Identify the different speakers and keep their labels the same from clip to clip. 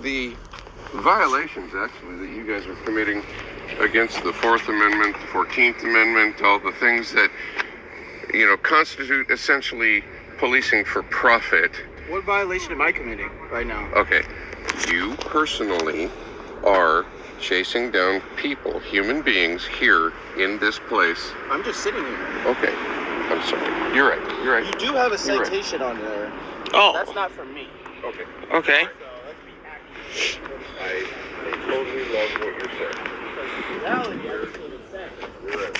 Speaker 1: the violations, actually, that you guys are committing against the Fourth Amendment, the 14th Amendment, all the things that, constitute essentially policing for profit.
Speaker 2: What violation am I committing right now?
Speaker 1: Okay. You personally are chasing down people, human beings, here in this place.
Speaker 2: I'm just sitting here.
Speaker 1: Okay. I'm sorry. You're right.
Speaker 2: You do have a citation on there.
Speaker 3: Oh.
Speaker 2: That's not from me.
Speaker 1: Okay.
Speaker 3: Okay.
Speaker 1: I totally love what you're saying.
Speaker 2: In reality, I just need a cent.
Speaker 1: You're right.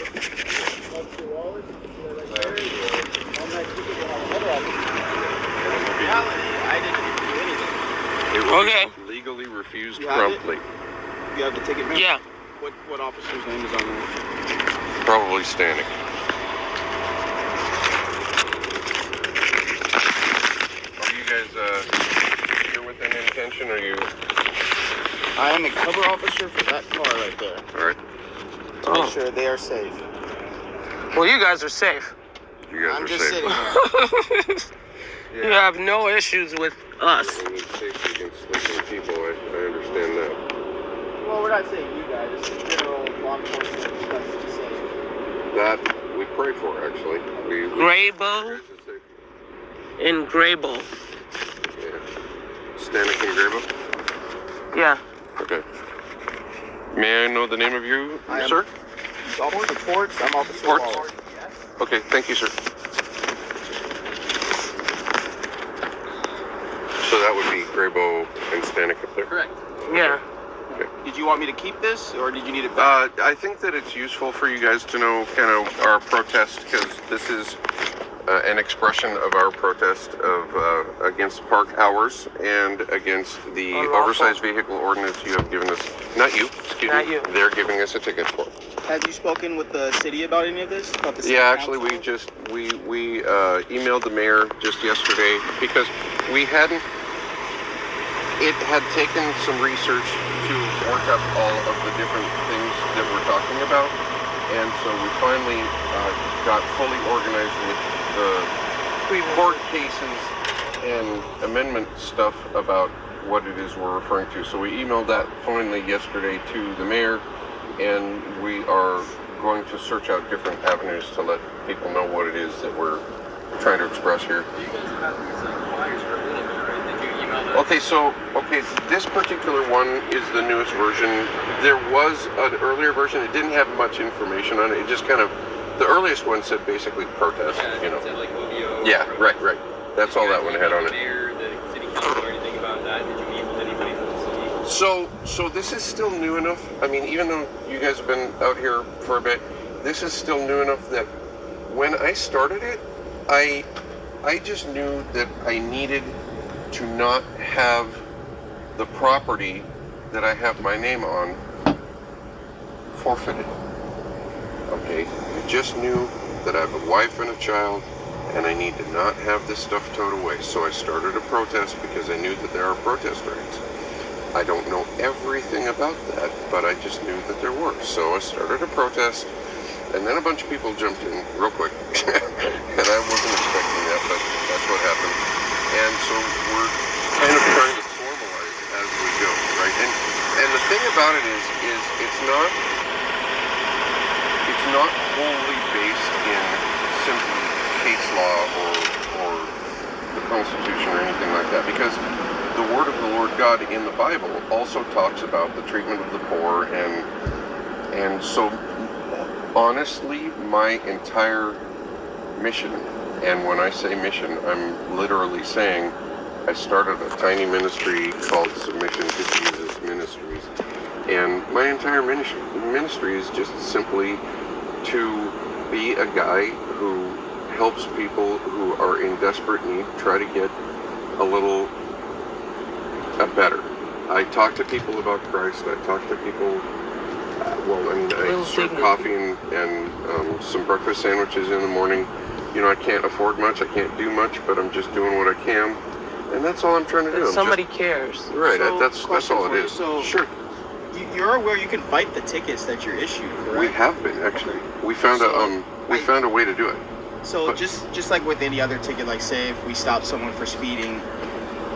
Speaker 2: In reality, I didn't do anything.
Speaker 1: It was
Speaker 3: Okay.
Speaker 1: legally refused
Speaker 2: You have it?
Speaker 1: promptly.
Speaker 2: You have the ticket, man?
Speaker 3: Yeah.
Speaker 2: What officer's name is on there?
Speaker 1: Probably standing. Are you guys here with an intention? Are you?
Speaker 2: I am a cover officer for that car right there.
Speaker 1: All right.
Speaker 2: To make sure they are safe.
Speaker 3: Well, you guys are safe.
Speaker 1: You guys
Speaker 2: I'm
Speaker 1: are
Speaker 2: just
Speaker 1: safe.
Speaker 2: sitting here.
Speaker 3: You have no issues with us.
Speaker 1: We need safety against sleeping people. I understand that.
Speaker 2: Well, we're not saying you guys. This is general law enforcement. You guys to be safe.
Speaker 1: That we pray for, actually. We
Speaker 3: Graybo and Graybo.
Speaker 1: Yeah. Stanek and Graybo?
Speaker 3: Yeah.
Speaker 1: Okay. May I know the name of you, sir?
Speaker 2: Officer Ports. I'm Officer
Speaker 1: Ports?
Speaker 2: Waller. Yes.
Speaker 1: Okay, thank you, sir. So that would be Graybo and Stanek up there?
Speaker 2: Correct.
Speaker 3: Yeah.
Speaker 1: Okay.
Speaker 2: Did you want me to keep this, or did you need it back?
Speaker 1: I think that it's useful for you guys to know kind of our protest, because this is an expression of our protest of against park hours and against the
Speaker 3: Unlawful.
Speaker 1: oversized vehicle ordinance you have given us. Not you, excuse
Speaker 3: Not
Speaker 1: me.
Speaker 3: you.
Speaker 1: They're giving us a ticket for.
Speaker 2: Have you spoken with the city about any of this? About the city
Speaker 1: Yeah, actually,
Speaker 2: council?
Speaker 1: we emailed the mayor just yesterday because we hadn't. It had taken some research to work up all of the different things that we're talking about, and so we finally got fully organized with the court cases and amendment stuff about what it is we're referring to. So we emailed that finally yesterday to the mayor, and we are going to search out different avenues to let people know what it is that we're trying to express here.
Speaker 4: You guys have had these flyers for a little bit, right? Did you email that?
Speaker 1: Okay, this particular one is the newest version. There was an earlier version. It didn't have much information on it. It just kind of, the earliest one said basically protest,
Speaker 4: Yeah, it said like OVO.
Speaker 1: Yeah, right. That's all that one had on it.
Speaker 4: Mayor, the city council, or anything about that? Did you meet with anybody from the city?
Speaker 1: So this is still new enough. I mean, even though you guys have been out here for a bit, this is still new enough that when I started it, I just knew that I needed to not have the property that I have my name on forfeited. Okay, I just knew that I have a wife and a child, and I need to not have this stuff towed away. So I started a protest because I knew that there are protest rights. I don't know everything about that, but I just knew that there were. So I started a protest, and then a bunch of people jumped in real quick. And I wasn't expecting that, but that's what happened. And so we're kind of trying to formalize as we go, right? And the thing about it is it's not wholly based in simply case law or the Constitution or anything like that, because the word of the Lord God in the Bible also talks about the treatment of the poor, and so honestly, my entire mission, and when I say mission, I'm literally saying I started a tiny ministry called Submission to Jesus Ministries, and my entire ministry is just simply to be a guy who helps people who are in desperate need try to get a little better. I talk to people about Christ. I talk to people, I serve coffee and some breakfast sandwiches in the morning. You know, I can't afford much, I can't do much, but I'm just doing what I can. And that's all I'm trying to do.
Speaker 3: Somebody cares.
Speaker 1: Right,
Speaker 2: So,
Speaker 1: that's all it is.
Speaker 2: So,
Speaker 1: sure.
Speaker 2: You're aware you can fight the tickets that you're issued, correct?
Speaker 1: We have been, actually. We found a way to do it.
Speaker 2: So just like with any other ticket, like say if we stop someone for speeding,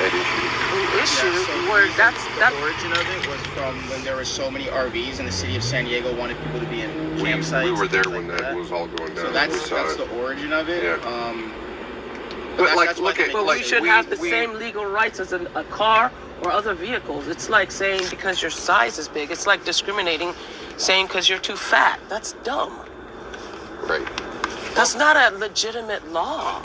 Speaker 1: at issue.
Speaker 3: An issue
Speaker 2: Yeah, so
Speaker 3: where
Speaker 2: the
Speaker 3: that
Speaker 2: origin of it was from when there were so many RVs and the city of San Diego wanted people to be in campsites.
Speaker 1: We were
Speaker 2: and
Speaker 1: there
Speaker 2: things
Speaker 1: when
Speaker 2: like
Speaker 1: that was all going down.
Speaker 2: So
Speaker 1: We
Speaker 2: that's
Speaker 1: saw it.
Speaker 2: the origin of it.
Speaker 1: Yeah.
Speaker 2: But
Speaker 1: like,
Speaker 2: that's why
Speaker 1: look
Speaker 2: they
Speaker 1: at-
Speaker 2: make
Speaker 3: But
Speaker 1: like,
Speaker 3: we should
Speaker 1: we-
Speaker 3: have the
Speaker 1: we-
Speaker 3: same legal rights as a car or other vehicles. It's like saying because your size is big. It's like discriminating, saying because you're too fat. That's dumb.
Speaker 1: Right.
Speaker 3: That's not a legitimate law.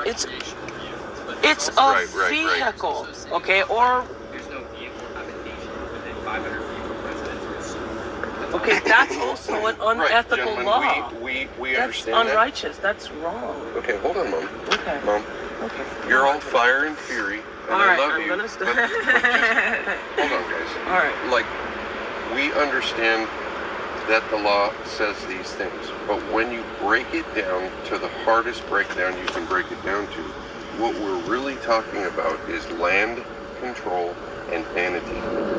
Speaker 4: It's
Speaker 3: It's
Speaker 4: for recreational use, but
Speaker 3: it's a
Speaker 1: Right.
Speaker 3: vehicle, okay? Or
Speaker 4: there's no vehicle habitation within 500 feet of residential.
Speaker 3: okay, that's also an unethical
Speaker 1: Gentlemen,
Speaker 3: law.
Speaker 1: we
Speaker 3: That's
Speaker 1: understand
Speaker 3: unrighteous. That's wrong.
Speaker 1: that. Okay, hold on, Mom.
Speaker 3: Okay.
Speaker 1: Mom,
Speaker 3: Okay.
Speaker 1: you're all fire and fury, and
Speaker 3: All
Speaker 1: I
Speaker 3: right,
Speaker 1: love
Speaker 3: I'm
Speaker 1: you.
Speaker 3: gonna
Speaker 1: but
Speaker 3: start.
Speaker 1: hold on, guys.
Speaker 3: All right.
Speaker 1: Like, we understand that the law says these things, but when you break it down to the hardest breakdown you can break it down to, what we're really talking about is land control and vanity.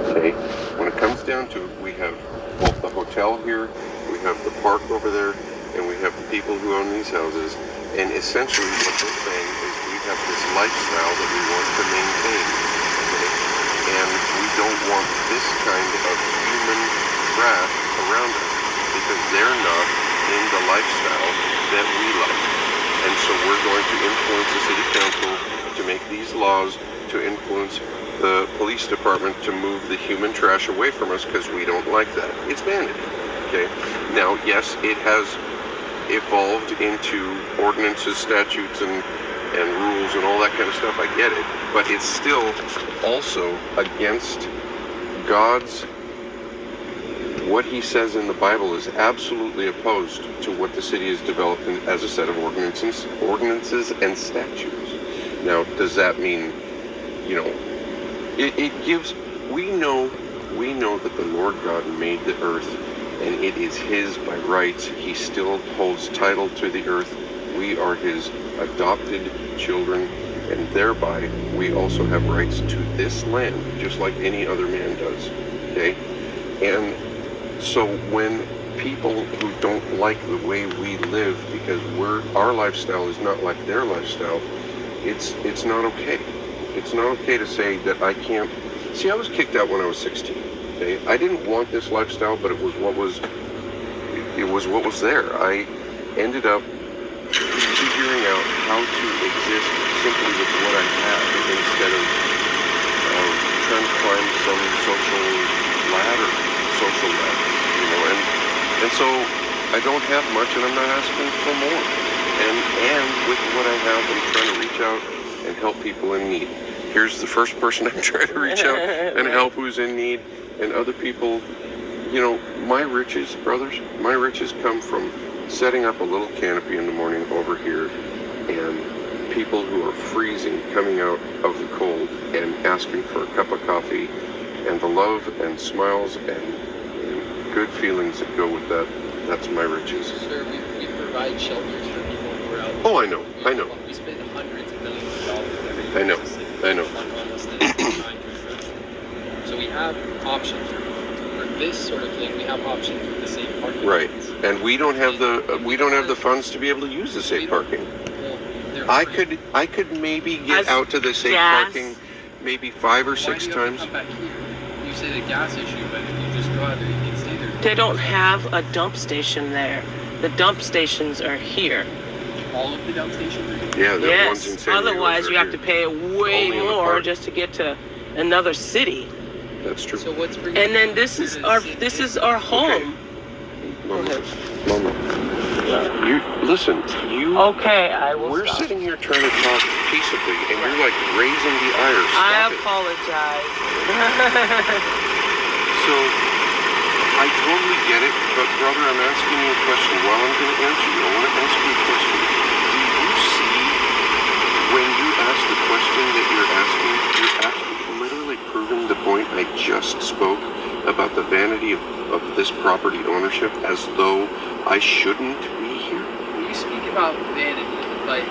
Speaker 1: Okay? When it comes down to it, we have both the hotel here, we have the park over there, and we have the people who own these houses. And essentially what they're saying is we have this lifestyle that we want to maintain. Okay? And we don't want this kind of human trash around us because they're not in the lifestyle that we like. And so we're going to influence the city council to make these laws to influence the police department to move the human trash away from us because we don't like that. It's vanity. Okay? Now, yes, it has evolved into ordinances, statutes, and rules and all that kind of stuff. I get it. But it's still also against God's, what he says in the Bible is absolutely opposed to what the city has developed as a set of ordinances and statutes. Now, does that mean, it gives, we know that the Lord God made the earth and it is his by rights. He still holds title to the earth. We are his adopted children, and thereby we also have rights to this land, just like any other man does. Okay? And so when people who don't like the way we live because our lifestyle is not like their lifestyle, it's not okay. It's not okay to say that I can't. See, I was kicked out when I was 16. Okay? I didn't want this lifestyle, but it was what was there. I ended up figuring out how to exist simply with what I had instead of trying to climb some social ladder. And so I don't have much, and I'm not asking for more. And with what I have, I'm trying to reach out and help people in need. Here's the first person I'm trying to reach out and help who's in need, and other people. My riches, brothers, my riches come from setting up a little canopy in the morning over here, and people who are freezing coming out of the cold and asking for a cup of coffee, and the love and smiles and good feelings that go with that. That's my riches.
Speaker 4: Sir, we provide shelters for people who are out.
Speaker 1: Oh, I know.
Speaker 4: We spend hundreds of millions of dollars every year.
Speaker 1: I know.
Speaker 4: On homelessness and trying to address it. So we have options for this sort of thing. We have options with the safe parking.
Speaker 1: Right,
Speaker 4: lots.
Speaker 1: and we don't have the funds to be able to use the safe parking.
Speaker 4: Well, they're
Speaker 1: I
Speaker 4: free.
Speaker 1: could maybe get
Speaker 3: As
Speaker 1: out to the safe
Speaker 3: gas.
Speaker 1: parking maybe 5 or
Speaker 4: Why
Speaker 1: 6
Speaker 4: do you have to
Speaker 1: times.
Speaker 4: come back here? You say the gas issue, but if you just go out there, you can stay there.
Speaker 3: They don't have a dump station there. The dump stations are here.
Speaker 4: All of the dump stations are here?
Speaker 1: Yeah, the ones in
Speaker 3: Yes.
Speaker 1: San Diego
Speaker 3: Otherwise,
Speaker 1: are
Speaker 3: you have
Speaker 1: here.
Speaker 3: to pay way
Speaker 1: Only in the
Speaker 3: more
Speaker 1: park.
Speaker 3: just to get to another city.
Speaker 1: That's true.
Speaker 4: So what's bringing
Speaker 3: And then this is our home.
Speaker 1: Mama, you listen.
Speaker 3: Okay, I will
Speaker 1: We're
Speaker 3: stop.
Speaker 1: sitting here trying to talk peaceably, and you're like raising the ire.
Speaker 3: I
Speaker 1: Stop it.
Speaker 3: apologize.
Speaker 1: So, I totally get it, but brother, I'm asking you a question. While I'm going to answer you, I want to ask you a question. Do you see, when you ask the question that you're actually literally proving the point I just spoke about the vanity of this property ownership as though I shouldn't be here?
Speaker 4: You speak about vanity, but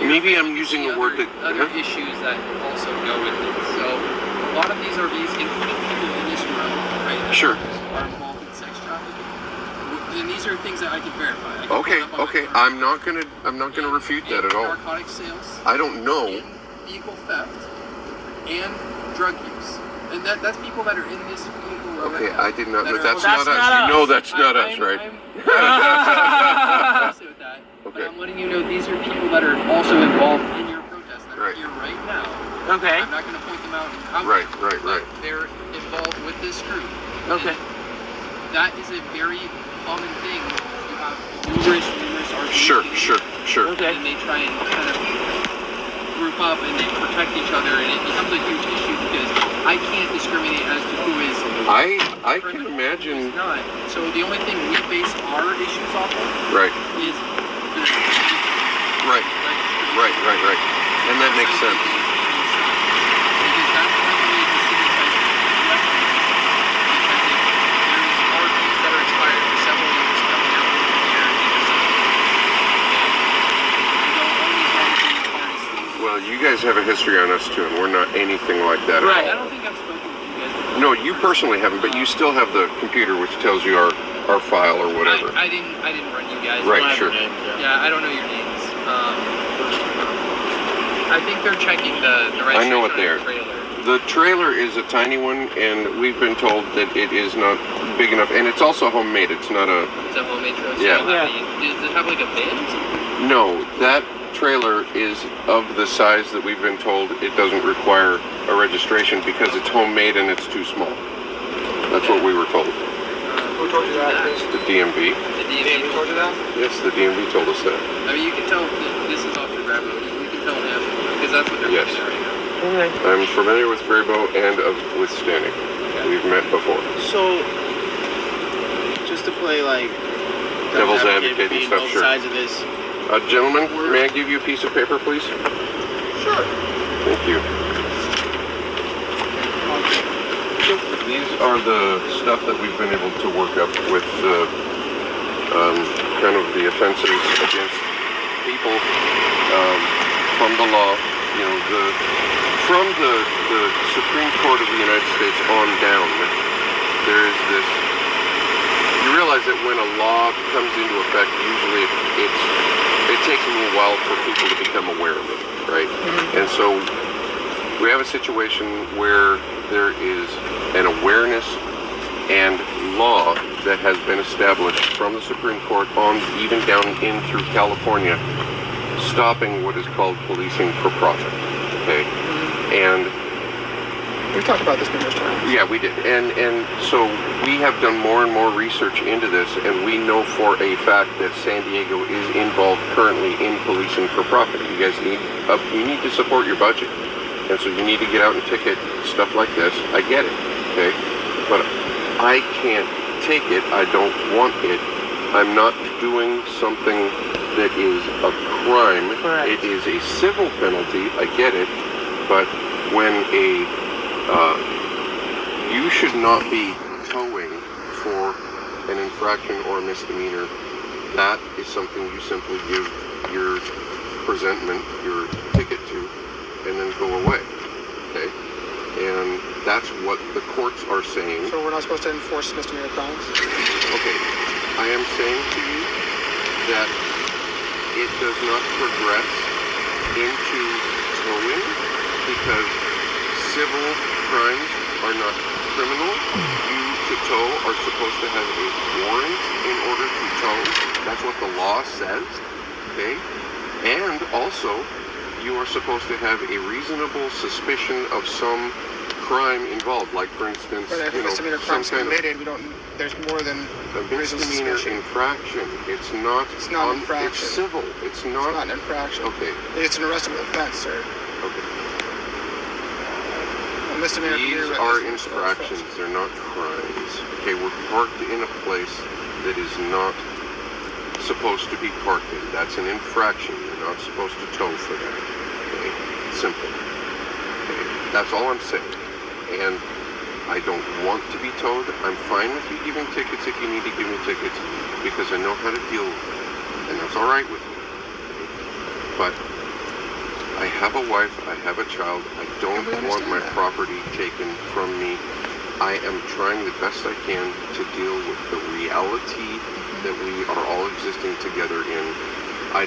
Speaker 1: Maybe I'm using a word that...
Speaker 4: other issues that also go with it. So a lot of these RVs, including people in this room, right now,
Speaker 1: Sure.
Speaker 4: are involved in sex trafficking. And these are things that I can verify. I can
Speaker 1: Okay,
Speaker 4: pull it up on my
Speaker 1: okay.
Speaker 4: phone.
Speaker 1: I'm not gonna refute that at all.
Speaker 4: Narcotic sales.
Speaker 1: I don't know.
Speaker 4: Vehicle theft. and drug use. And that's people that are in this vehicle right
Speaker 1: Okay,
Speaker 4: now.
Speaker 1: I did not know.
Speaker 4: That
Speaker 1: That's
Speaker 4: are-
Speaker 1: not us. You know that's not us, right?
Speaker 4: I'm with that. But
Speaker 1: Okay.
Speaker 4: I'm letting you know these are people that are also involved in your protest that
Speaker 1: Right.
Speaker 4: are here right now.
Speaker 3: Okay.
Speaker 4: I'm not going to point them out.
Speaker 1: Right.
Speaker 4: But they're involved with this group.
Speaker 3: Okay.
Speaker 4: And that is a very common thing. You have numerous arguments.
Speaker 1: Sure.
Speaker 3: Okay.
Speaker 4: And they try and kind of group up and they protect each other, and it becomes a huge issue because I can't discriminate as to who is
Speaker 1: I can
Speaker 4: criminal,
Speaker 1: imagine.
Speaker 4: who is not. So the only thing we base our issues off of
Speaker 1: Right.
Speaker 4: is the
Speaker 1: Right. And that makes sense.
Speaker 4: Because that's one way the city tries to address things. Because if there's RPs that are expired for several years coming out over here, and there's you don't always want to be part of things.
Speaker 1: Well, you guys have a history on us too, and we're not anything like that.
Speaker 3: Right.
Speaker 4: I don't think I've spoken with you guys before.
Speaker 1: No, you personally haven't, but you still have the computer which tells you our file or whatever.
Speaker 4: I didn't run you guys.
Speaker 1: Right,
Speaker 4: I don't
Speaker 1: sure.
Speaker 4: have your names, yeah, I don't know your names. I think they're checking the registration
Speaker 1: I know what
Speaker 4: on
Speaker 1: they
Speaker 4: your
Speaker 1: are.
Speaker 4: trailer.
Speaker 1: The trailer is a tiny one, and we've been told that it is not big enough, and it's also homemade. It's not a...
Speaker 4: It's a homemade trailer. So
Speaker 1: Yeah.
Speaker 4: does it have like a bin or something?
Speaker 1: No, that trailer is of the size that we've been told it doesn't require a registration because it's homemade and it's too small. That's what we were told.
Speaker 2: Who told you that, Chris?
Speaker 1: The DMV.
Speaker 4: The
Speaker 2: Damn, who told you that?
Speaker 1: Yes, the DMV told us that.
Speaker 4: I mean, you can tell that this is Officer Grabo. You can tell him because that's what they're
Speaker 1: Yes.
Speaker 4: looking at right now.
Speaker 3: Okay.
Speaker 1: I'm familiar with Grabo and with Standing. We've met before.
Speaker 2: So, just to play like
Speaker 1: Devil's advocate and
Speaker 2: being
Speaker 1: stuff,
Speaker 2: both
Speaker 1: sure.
Speaker 2: sides of this.
Speaker 1: Gentlemen, may I give you a piece of paper, please?
Speaker 2: Sure.
Speaker 1: Thank you. These are the stuff that we've been able to work up with the kind of the offenses against people from the law. You know, from the Supreme Court of the United States on down. There is this. You realize that when a law comes into effect, usually it takes a little while for people to become aware of it, right? And so we have a situation where there is an awareness and law that has been established from the Supreme Court on even down in through California, stopping what is called policing for profit. Okay, and
Speaker 2: We've talked about this numerous times.
Speaker 1: yeah, we did, and so we have done more and more research into this, and we know for a fact that San Diego is involved currently in policing for profit. You guys need to support your budget, and so you need to get out and ticket stuff like this. I get it, okay, but I can't take it. I don't want it. I'm not doing something that is a crime.
Speaker 3: Correct.
Speaker 1: It is a civil penalty. I get it, but when you should not be towing for an infraction or a misdemeanor. That is something you simply give your presentment, your ticket to, and then go away. Okay? And that's what the courts are saying.
Speaker 2: So we're not supposed to enforce misdemeanor crimes?
Speaker 1: Okay, I am saying to you that it does not progress into towing because civil crimes are not criminal. You to tow are supposed to have a warrant in order to tow. That's what the law says. Okay? And also, you are supposed to have a reasonable suspicion of some crime involved, like for instance,
Speaker 2: But if a misdemeanor
Speaker 1: some
Speaker 2: crime's
Speaker 1: kind of
Speaker 2: committed, there's more than
Speaker 1: a
Speaker 2: reasonable
Speaker 1: misdemeanor
Speaker 2: suspicion.
Speaker 1: infraction. It's not
Speaker 2: It's not an
Speaker 1: It's
Speaker 2: infraction.
Speaker 1: civil. It's
Speaker 2: It's not
Speaker 1: not.
Speaker 2: an infraction.
Speaker 1: Okay.
Speaker 2: It's an arrestable offense, sir.
Speaker 1: Okay.
Speaker 2: A misdemeanor
Speaker 1: These
Speaker 2: committed
Speaker 1: are
Speaker 2: is an arrestable
Speaker 1: infractions.
Speaker 2: offense.
Speaker 1: They're not crimes. Okay, we're parked in a place that is not supposed to be parked in. That's an infraction. You're not supposed to tow for that. Okay? Simple. Okay? That's all I'm saying. And I don't want to be towed. I'm fine with you giving tickets if you need to give me tickets because I know how to deal with it. And that's all right with me. Okay? But I have a wife, I have a child, I don't
Speaker 2: And we
Speaker 1: want my
Speaker 2: understand that.
Speaker 1: property taken from me. I am trying the best I can to deal with the reality that we are all existing together in. I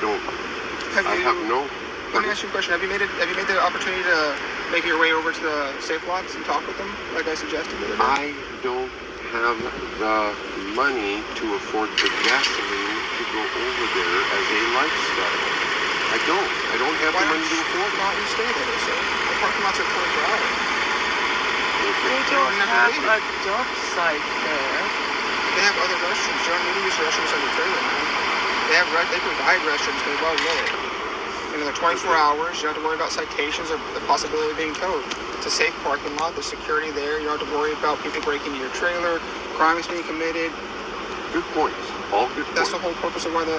Speaker 2: Have
Speaker 1: have no
Speaker 2: Let me ask you a question. Have you made the opportunity to make your way over to the safe lots and talk with them, like I suggested the other day?
Speaker 1: I don't have the money to afford the gasoline to go over there as a lifestyle. I don't have the money to afford it.
Speaker 2: Why don't you stay there, sir? The parking lots are 24 hours.
Speaker 3: They don't have a dump site there.
Speaker 2: They have other restrooms. You don't need to use restrooms on your trailer, man. They provide restrooms. They're well lit. And they're 24 hours. You don't have to worry about citations or the possibility of being towed. It's a safe parking lot. There's security there. You don't have to worry about people breaking into your trailer, crimes being committed.
Speaker 1: Good points. All good points.
Speaker 2: That's the whole purpose of why the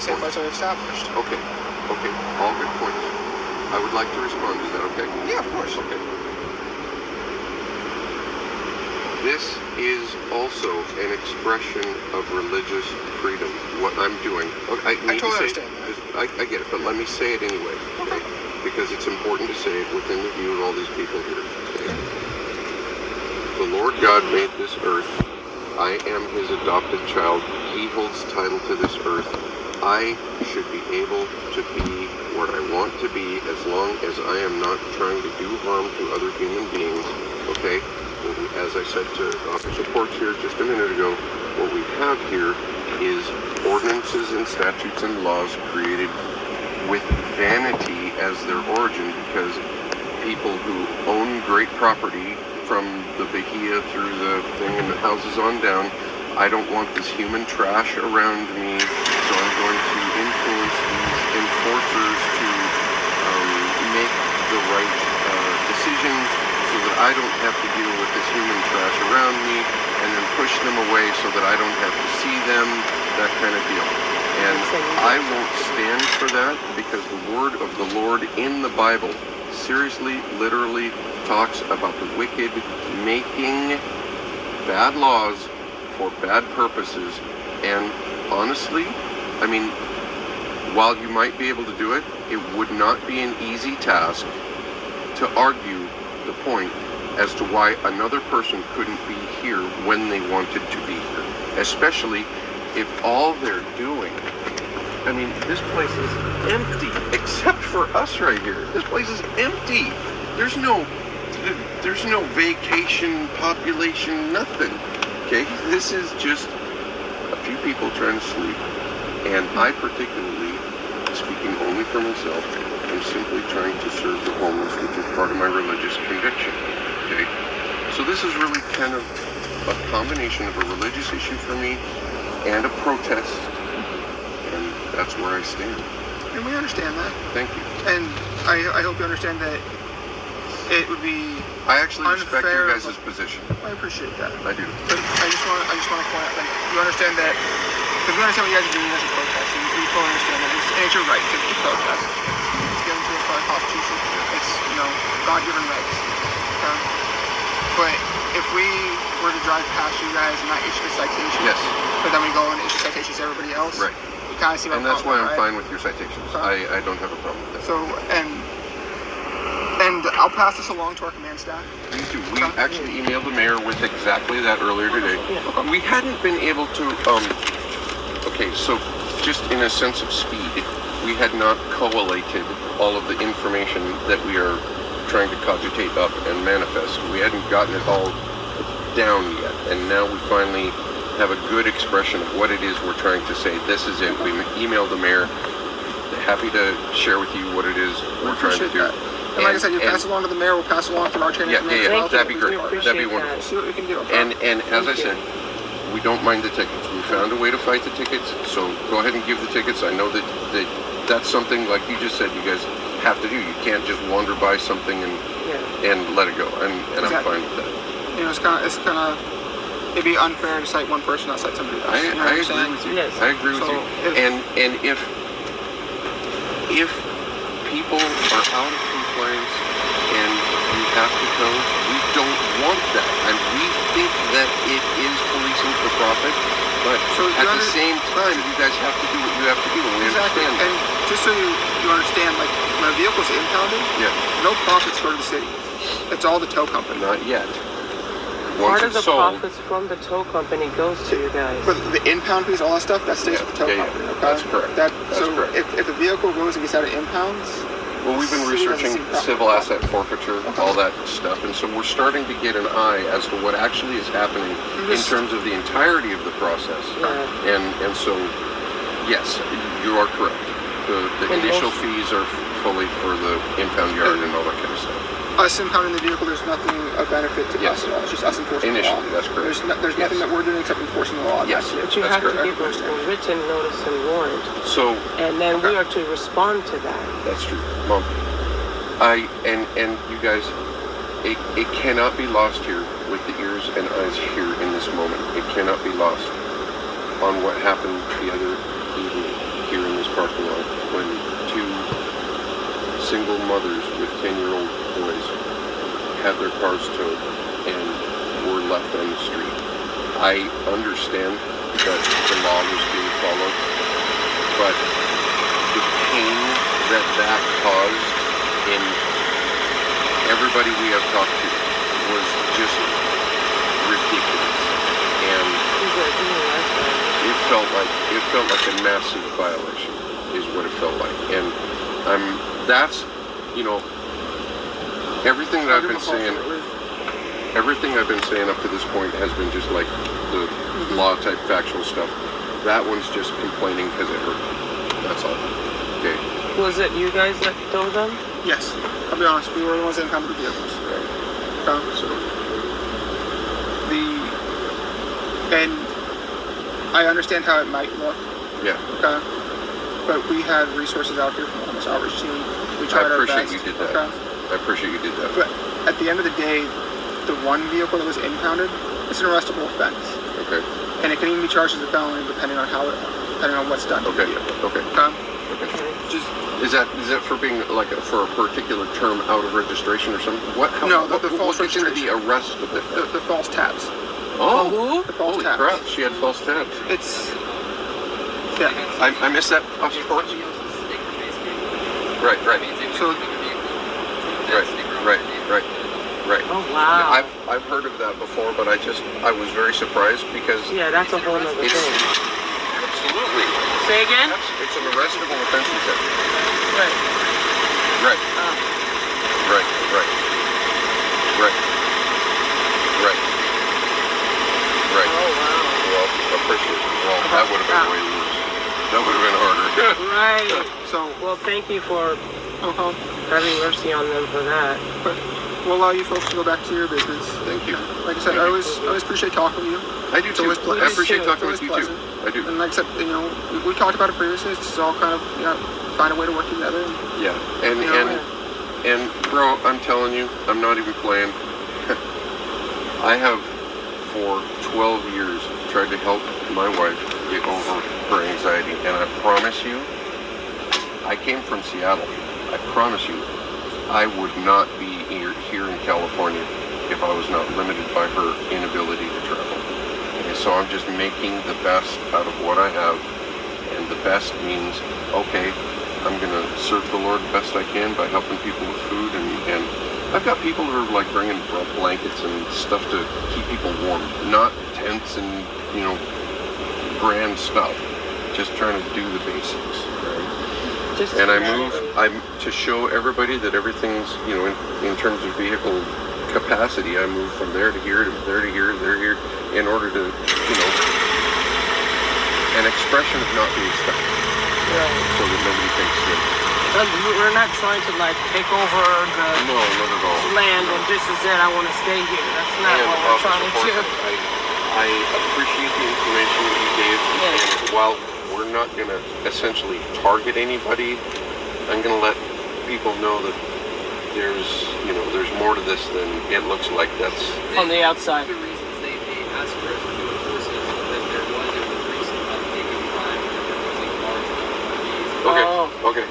Speaker 2: safe lots are established.
Speaker 1: Okay. All good points. I would like to respond. Is that okay?
Speaker 2: Yeah, of course.
Speaker 1: Okay. This is also an expression of religious freedom, what I'm doing. I
Speaker 2: totally understand that.
Speaker 1: I get it, but let me say it anyway, okay? Because it's important to say it within the view of all these people here. Okay? The Lord God made this earth. I am his adopted child. He holds title to this earth. I should be able to be what I want to be as long as I am not trying to do harm to other human beings, okay? As I said to Officer Porch here just a minute ago, what we have here is ordinances and statutes and laws created with vanity as their origin, because people who own great property from the Bahia through the thing and the houses on down, I don't want this human trash around me, so I'm going to influence these enforcers to make the right decisions so that I don't have to deal with this human trash around me, and then push them away so that I don't have to see them, that kind of deal. And I won't stand for that, because the word of the Lord in the Bible seriously, literally talks about the wicked making bad laws for bad purposes. And honestly, I mean, while you might be able to do it, it would not be an easy task to argue the point as to why another person couldn't be here when they wanted to be here, especially if all they're doing, I mean, this place is empty except for us right here. This place is empty. There's no vacation population, nothing. Okay, this is just a few people trying to sleep, and I particularly, speaking only for myself, I'm simply trying to serve the homeless, which is part of my religious conviction, okay? So this is really kind of a combination of a religious issue for me and a protest, and that's where I stand.
Speaker 2: And we understand that.
Speaker 1: Thank you.
Speaker 2: And I hope you understand that it would be
Speaker 1: I actually respect
Speaker 2: unfair
Speaker 1: your guys' position.
Speaker 2: I appreciate that.
Speaker 1: I do.
Speaker 2: But I just want to point out, like, you understand that, because we understand what you guys are doing as a protest, and we totally understand that. And it's your right to protest. It's given to us by the Constitution. It's, God-given rights. Okay? But if we were to drive past you guys and not issue the citation,
Speaker 1: Yes.
Speaker 2: but then we go and issue citations to everybody else,
Speaker 1: Right.
Speaker 2: you kind of see my
Speaker 1: And that's why
Speaker 2: problem,
Speaker 1: I'm
Speaker 2: right?
Speaker 1: fine with your citations.
Speaker 2: Okay.
Speaker 1: I don't have a problem with that.
Speaker 2: So, and I'll pass this along to our command staff.
Speaker 1: Please do. We actually emailed the mayor with exactly that earlier today. We hadn't been able to, okay, so just in a sense of speed, we had not collated all of the information that we are trying to cogitate up and manifest. We hadn't gotten it all down yet, and now we finally have a good expression of what it is we're trying to say. This is it. We emailed the mayor. Happy to share with you what it is we're trying to do.
Speaker 2: That. And like I said, you pass it along to the mayor, we'll pass it along to our chain of command.
Speaker 3: Thank
Speaker 1: That'd be
Speaker 3: you.
Speaker 1: great.
Speaker 3: We
Speaker 1: That'd be
Speaker 3: appreciate
Speaker 1: wonderful.
Speaker 3: that.
Speaker 2: See what we can do.
Speaker 1: And as I said, we don't mind the tickets. We found a way to fight the tickets, so go ahead and give the tickets. I know that that's something, like you just said, you guys have to do. You can't just wander by something and let it go. And
Speaker 2: Exactly.
Speaker 1: I'm fine with that.
Speaker 2: It'd be unfair to cite one person, not cite somebody else.
Speaker 1: I agree with you.
Speaker 3: Yes.
Speaker 1: I agree with you. And if people are out of compliance and you have to tow, we don't want that. And we think that it is policing for profit, but at the same time, you guys have to do what you have to do. And we
Speaker 2: Exactly.
Speaker 1: understand that.
Speaker 2: And just so you understand, like, when a vehicle's impounded,
Speaker 1: Yeah.
Speaker 2: no profits go to the city. It's all the tow company.
Speaker 1: Not yet.
Speaker 3: Part
Speaker 1: Once
Speaker 3: of the
Speaker 1: it's sold,
Speaker 3: profits from the tow company goes to you guys.
Speaker 2: But the impound fees, all that stuff, that stays with the tow company. Okay?
Speaker 1: That's correct.
Speaker 2: That's
Speaker 1: correct.
Speaker 2: If a vehicle goes and gets out of impounds,
Speaker 1: Well, we've been researching civil asset forfeiture, all that stuff, and so we're starting to get an eye as to what actually is happening in terms of the entirety of the process.
Speaker 3: Yeah.
Speaker 1: And so, yes, you are correct. The initial fees are fully for the impound yard and all that kind of stuff.
Speaker 2: Us impounding the vehicle, there's nothing of benefit to us at all. It's just us enforcing the law.
Speaker 1: Initially, that's correct.
Speaker 2: There's nothing that we're doing except enforcing the law.
Speaker 1: Yes.
Speaker 3: But you
Speaker 1: That's
Speaker 3: have to
Speaker 1: correct.
Speaker 3: give us a written notice and warrant.
Speaker 1: So,
Speaker 3: And then we are to respond to that.
Speaker 1: that's true. Mom, and you guys, it cannot be lost here with the ears and eyes here in this moment. It cannot be lost on what happened the other evening here in this parking lot when two single mothers with 10-year-old boys had their cars towed and were left on the street. I understand that the law was being followed, but the pain that caused in everybody we have talked to was just ridiculous, and it felt like a massive violation is what it felt like. And that's, everything that I've been saying up to this point has been just like the law type factual stuff. That one's just complaining because it hurt. That's all. Okay.
Speaker 3: Was it you guys that told them?
Speaker 2: Yes. I'll be honest, we were the ones that impounded the vehicles.
Speaker 1: So
Speaker 2: And I understand how it might look.
Speaker 1: yeah.
Speaker 2: Okay. But we had resources out here from the homeless outreach team. We
Speaker 1: I
Speaker 2: tried our
Speaker 1: appreciate
Speaker 2: best.
Speaker 1: you did that.
Speaker 2: Okay?
Speaker 1: I appreciate you did that.
Speaker 2: But at the end of the day, the one vehicle that was impounded, it's an arrestable offense.
Speaker 1: Okay.
Speaker 2: And it can even be charged as a felony depending on what's done to the
Speaker 1: Okay.
Speaker 2: vehicle.
Speaker 1: Okay.
Speaker 2: Okay? Just
Speaker 1: Is that for being like for a particular term out of registration or something? What?
Speaker 2: No, the false
Speaker 1: what gets into the
Speaker 2: registration.
Speaker 1: arrest of it?
Speaker 2: the false tabs.
Speaker 1: Oh,
Speaker 2: The false
Speaker 1: holy
Speaker 2: tabs.
Speaker 1: crap! She had false tabs.
Speaker 2: It's yeah.
Speaker 1: I missed that. Right.
Speaker 2: So
Speaker 1: Right.
Speaker 3: Oh, wow.
Speaker 1: I've heard of that before, but I was very surprised because
Speaker 3: Yeah, that's a whole nother
Speaker 1: it's
Speaker 3: thing.
Speaker 1: absolutely
Speaker 3: Say again?
Speaker 1: it's an arrestable offense.
Speaker 3: Right.
Speaker 1: Right. Right.
Speaker 3: Oh, wow.
Speaker 1: Well, appreciate it. Well, that would have been way worse. That would have been harder.
Speaker 3: Right.
Speaker 2: So
Speaker 3: Well, thank you for
Speaker 2: uh-huh.
Speaker 3: having mercy on them for that.
Speaker 2: But we'll allow you folks to go back to your business.
Speaker 1: Thank you.
Speaker 2: Like I said, I always appreciate talking to you.
Speaker 1: I do too.
Speaker 2: It's always
Speaker 1: I appreciate
Speaker 3: too.
Speaker 1: talking with you too. I do.
Speaker 2: And like I said, we talked about it previously. It's all kind of find a way to work together.
Speaker 1: Yeah. And
Speaker 2: You know,
Speaker 1: and bro, I'm telling you, I'm not even playing. I have for 12 years tried to help my wife get over her anxiety, and I promise you, I came from Seattle. I promise you, I would not be here in California if I was not limited by her inability to travel. And so I'm just making the best out of what I have, and the best means, okay, I'm gonna serve the Lord the best I can by helping people with food, and I've got people who are like bringing blankets and stuff to keep people warm, not tents and grand stuff, just trying to do the basics, right? And I'm to show everybody that everything's, in terms of vehicle capacity, I move from there to here, to there to here, there to here, in order to, an expression of not being stuck, so that nobody thinks that.
Speaker 3: We're not trying to take over the
Speaker 1: No, not at all.
Speaker 3: land and this is it, I want to stay here. That's not
Speaker 1: And
Speaker 3: what we're trying to
Speaker 1: Officer
Speaker 3: do.
Speaker 1: Horton, I appreciate the information that you gave,
Speaker 3: Yes.
Speaker 1: and while we're not going to essentially target anybody, I'm going to let people know that there's more to this than it looks like. That's
Speaker 3: On the outside.
Speaker 4: The reasons they asked for us to enforce it is that there was a recent uptick in crime and there was a large number of these.
Speaker 1: okay.
Speaker 3: Oh.
Speaker 1: Okay.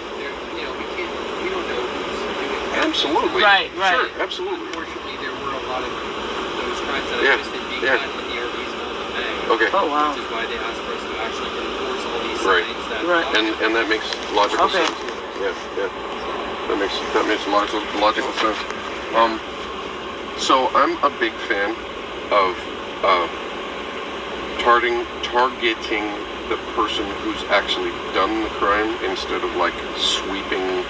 Speaker 4: We don't know who's doing it.
Speaker 1: Absolutely.
Speaker 3: Right.
Speaker 1: Sure. Absolutely.
Speaker 4: Unfortunately, there were a lot of those crimes that
Speaker 1: Yeah,
Speaker 4: I listed being
Speaker 1: yeah.
Speaker 4: done with the RVs in the Bay.
Speaker 1: Okay.
Speaker 3: Oh, wow.
Speaker 4: Which is why they asked for us to actually enforce all these
Speaker 1: Right.
Speaker 4: signs that
Speaker 3: Right.
Speaker 1: And that makes logical
Speaker 3: Okay.
Speaker 1: sense. Yeah. That makes logical sense. So I'm a big fan of targeting the person who's actually done the crime instead of sweeping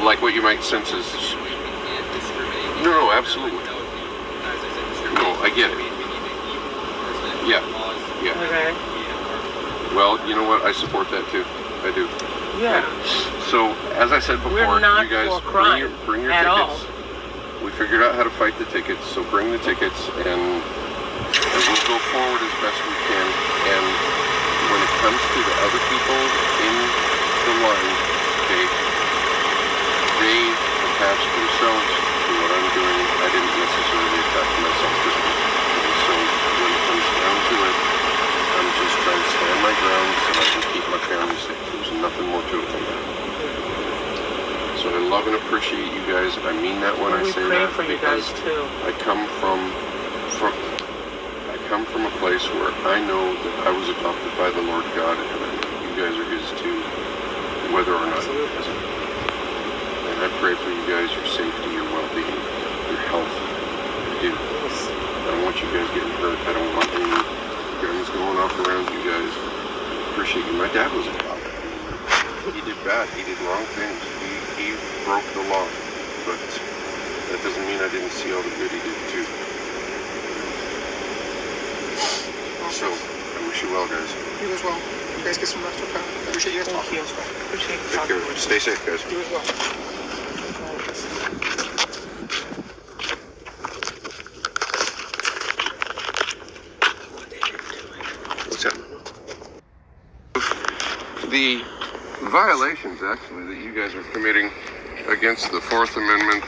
Speaker 1: like what you might sense is. No, absolutely. No, I get it. Yeah.
Speaker 3: Okay.
Speaker 1: Well, you know what? I support that too. I do.
Speaker 3: Yeah.
Speaker 1: So, as I said before,
Speaker 3: We're not
Speaker 1: you guys
Speaker 3: for crime
Speaker 1: bring your
Speaker 3: at
Speaker 1: tickets.
Speaker 3: all.
Speaker 1: We figured out how to fight the tickets, so bring the tickets, and we'll go forward as best we can. And when it comes to the other people in the line, okay, they attach themselves to what I'm doing. I didn't necessarily attach myself to them. And so when it comes down to it, I'm just trying to stand my ground so I can keep my family safe. There's nothing more to it than that. So I love and appreciate you guys. I mean that when I say that.
Speaker 3: We pray for you guys too.
Speaker 1: I come from a place where I know that I was adopted by the Lord God, and you guys are His too, whether or not He isn't. And I pray for you guys, your safety, your well-being, your health. I do. I don't want you guys getting hurt. I don't want any guns going off around you guys. I appreciate you. My dad was a cop. He did bad. He did wrong things. He broke the law. But that doesn't mean I didn't see all the good he did too. So, I wish you well, guys.
Speaker 2: You as well. You guys get some rest, okay? I appreciate you guys talking as well.
Speaker 3: Appreciate you
Speaker 1: Take
Speaker 3: talking
Speaker 1: care.
Speaker 3: to us.
Speaker 1: Stay safe, guys.
Speaker 2: You as well.
Speaker 1: What's that? The violations, actually, that you guys are committing against the Fourth Amendment